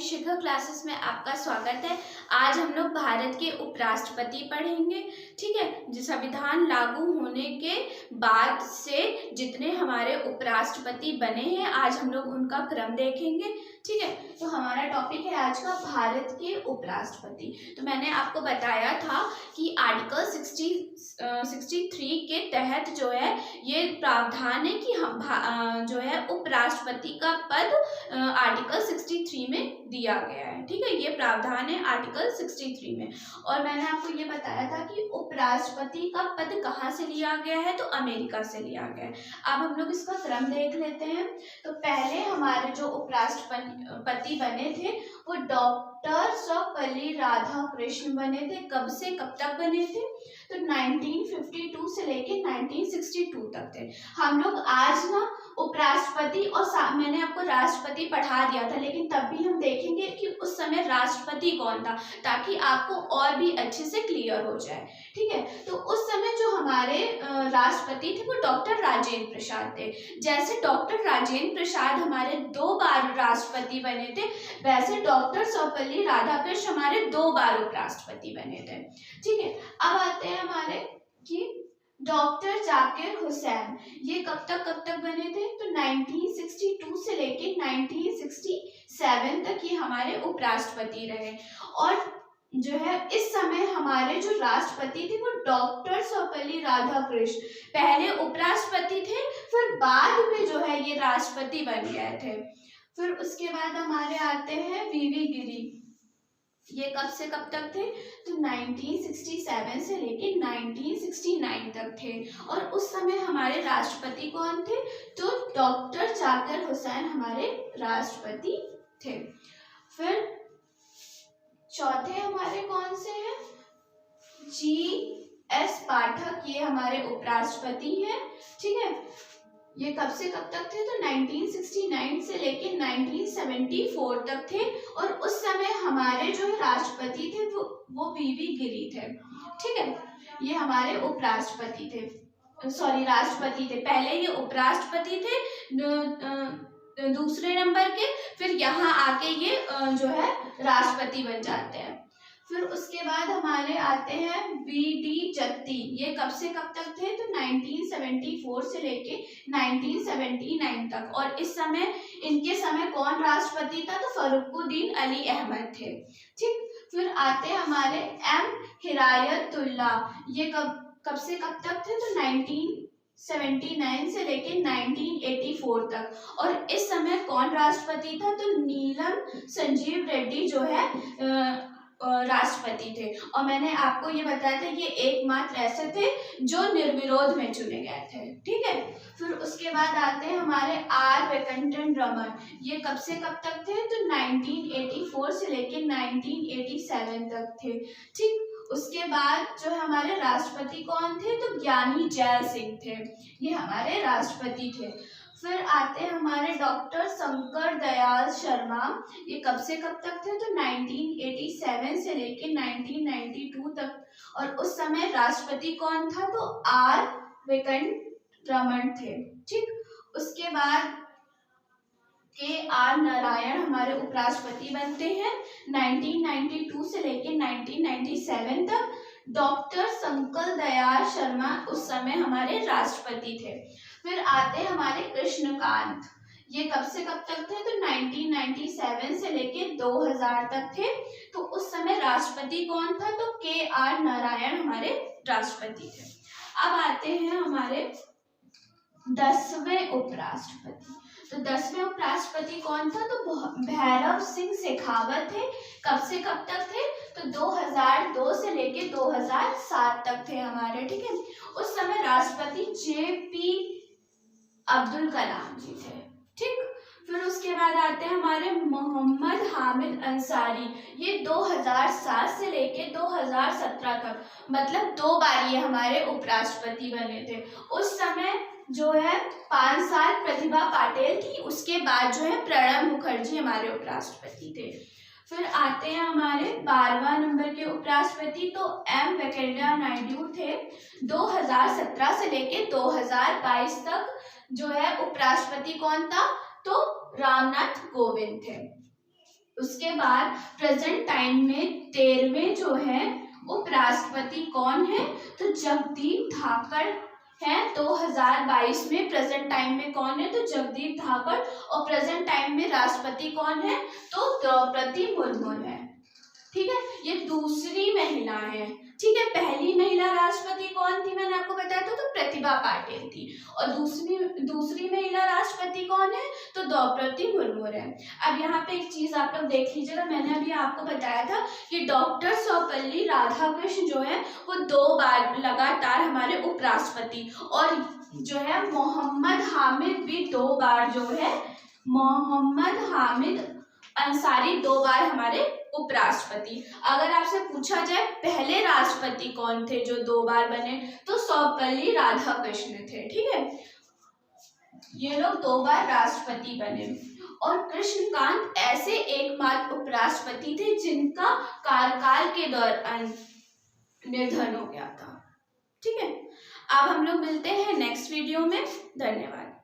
शिखा classes में आपका स्वागत है। आज हम लोग भारत के उपराष्ट्रपति पढ़ेंगे। ठीक है, जो संविधान लागू होने के बाद से जितने हमारे उपराष्ट्रपति बने हैं, आज हम लोग उनका क्रम देखेंगे। ठीक है, तो हमारा टॉपिक है आज का भारत के उपराष्ट्रपति। तो मैंने आपको बताया था कि आर्टिकल 63 के तहत जो है ये प्रावधान है कि हम जो है उपराष्ट्रपति का पद आर्टिकल 63 में दिया गया है। ठीक है, ये प्रावधान है आर्टिकल 63 में। और मैंने आपको ये बताया था कि उपराष्ट्रपति का पद कहाँ से लिया गया है, तो अमेरिका से लिया गया है। अब हम लोग इसका क्रम देख लेते हैं। तो पहले हमारे जो उपराष्ट्रपति बने थे वो डॉक्टर सर्वपल्ली राधाकृष्णन बने थे। कब से कब तक बने थे, तो 1952 से लेके 1962 तक थे। हम लोग आज ना उपराष्ट्रपति और मैंने आपको राष्ट्रपति पढ़ा दिया था, लेकिन तब भी हम देखेंगे कि उस समय राष्ट्रपति कौन था, ताकि आपको और भी अच्छे से क्लियर हो जाए। ठीक है, तो उस समय जो हमारे राष्ट्रपति थे वो डॉक्टर राजेंद्र प्रसाद थे। जैसे डॉक्टर राजेंद्र प्रसाद हमारे 2 बार राष्ट्रपति बने थे, वैसे डॉक्टर सर्वपल्ली राधाकृष्णन हमारे 2 बार उपराष्ट्रपति बने थे। ठीक है, अब आते हैं हमारे कि डॉक्टर जाकिर हुसैन, ये कब तक बने थे, तो 1962 से लेके 1967 तक ये हमारे उपराष्ट्रपति रहे। और जो है इस समय हमारे जो राष्ट्रपति थे वो डॉक्टर सर्वपल्ली राधाकृष्णन पहले उपराष्ट्रपति थे, फिर बाद में जो है ये राष्ट्रपति बन गए थे। फिर उसके बाद हमारे आते हैं वीवी गिरी, ये कब से कब तक थे, तो 1967 से लेके 1969 तक थे। और उस समय हमारे राष्ट्रपति कौन थे, तो डॉक्टर जाकिर हुसैन हमारे राष्ट्रपति थे। फिर चौथे हमारे कौन से हैं, GS पाठक, ये हमारे उपराष्ट्रपति हैं। ठीक है, ये कब से कब तक थे, तो 1969 से लेके 1974 तक थे। और उस समय हमारे जो राष्ट्रपति थे वो वीवी गिरी थे। ठीक है, ये हमारे उपराष्ट्रपति थे, राष्ट्रपति थे। पहले ये उपराष्ट्रपति थे दूसरे नंबर के, फिर यहाँ आके ये जो है राष्ट्रपति बन जाते हैं। फिर उसके बाद हमारे आते हैं VD जत्ती, ये कब से कब तक थे, तो 1974 से लेके 1979 तक। और इस समय इनके समय कौन राष्ट्रपति था, तो फरुखुद्दीन अली अहमद थे। ठीक, फिर आते हैं हमारे M हिदायतुल्ला, ये कब से कब तक थे, तो 1979 से लेके 1984 तक। और इस समय कौन राष्ट्रपति था, तो नीलम संजीव रेड्डी जो है राष्ट्रपति थे। और मैंने आपको ये बताया था ये एकमात्र ऐसे थे जो निर्विरोध में चुने गए थे। ठीक है, फिर उसके बाद आते हैं हमारे R वेंकटरमण, ये कब से कब तक थे, तो 1984 से लेके 1987 तक थे। ठीक, उसके बाद जो है हमारे राष्ट्रपति कौन थे, तो ज्ञानी जैल सिंह थे, ये हमारे राष्ट्रपति थे। फिर आते हैं हमारे डॉक्टर शंकर दयाल शर्मा, ये कब से कब तक थे, तो 1987 से लेके 1992 तक। और उस समय राष्ट्रपति कौन था, तो R वेंकटरमण थे। ठीक, उसके बाद KR नारायण हमारे उपराष्ट्रपति बनते हैं 1992 से लेके 1997 तक। डॉक्टर शंकर दयाल शर्मा उस समय हमारे राष्ट्रपति थे। फिर आते हैं हमारे कृष्णकांत, ये कब से कब तक थे, तो 1997 से लेके 2000 तक थे। तो उस समय राष्ट्रपति कौन था, तो KR नारायण हमारे राष्ट्रपति थे। अब आते हैं हमारे 10वें उपराष्ट्रपति। तो 10वें उपराष्ट्रपति कौन था, तो भैरव सिंह शेखावत थे। कब से कब तक थे, तो 2002 से लेके 2007 तक थे हमारे। ठीक है, उस समय राष्ट्रपति JP अब्दुल कलाम जी थे। ठीक, फिर उसके बाद आते हैं हमारे मोहम्मद हामिद अंसारी, ये 2007 से लेके 2017 तक, मतलब 2 बार ये हमारे उपराष्ट्रपति बने थे। उस समय जो है 5 साल प्रतिभा पाटिल थी, उसके बाद जो है प्रणब मुखर्जी हमारे उपराष्ट्रपति थे। फिर आते हैं हमारे 12वां नंबर के उपराष्ट्रपति, तो M वेंकैया नायडू थे। 2017 से लेके 2022 तक जो है उपराष्ट्रपति कौन था, तो रामनाथ कोविंद थे। उसके बाद प्रेजेंट टाइम में 13वें जो है उपराष्ट्रपति कौन है, तो जगदीप धाकड़ है। 2022 में प्रेजेंट टाइम में कौन है, तो जगदीप धाकड़। और प्रेजेंट टाइम में राष्ट्रपति कौन है, तो द्रौपदी मुर्मू है। ठीक है, ये दूसरी महिला है। ठीक है, पहली महिला राष्ट्रपति कौन थी, मैंने आपको बताया था, तो प्रतिभा पाटिल थी। और दूसरी महिला राष्ट्रपति कौन है, तो द्रौपदी मुर्मू है। अब यहाँ पे एक चीज आप लोग देख लीजिएगा, मैंने अभी आपको बताया था कि डॉक्टर सर्वपल्ली राधाकृष्ण जो है वो 2 बार लगातार हमारे उपराष्ट्रपति, और जो है मोहम्मद हामिद भी 2 बार जो है, मोहम्मद हामिद अंसारी 2 बार हमारे उपराष्ट्रपति। अगर आपसे पूछा जाए पहले राष्ट्रपति कौन थे जो 2 बार बने, तो सर्वपल्ली राधाकृष्ण थे। ठीक है, ये लोग 2 बार राष्ट्रपति बने। और कृष्णकांत ऐसे एकमात्र उपराष्ट्रपति थे जिनका कार्यकाल के दौरान निधन हो गया था। ठीक है, अब हम लोग मिलते हैं नेक्स्ट वीडियो में। धन्यवाद।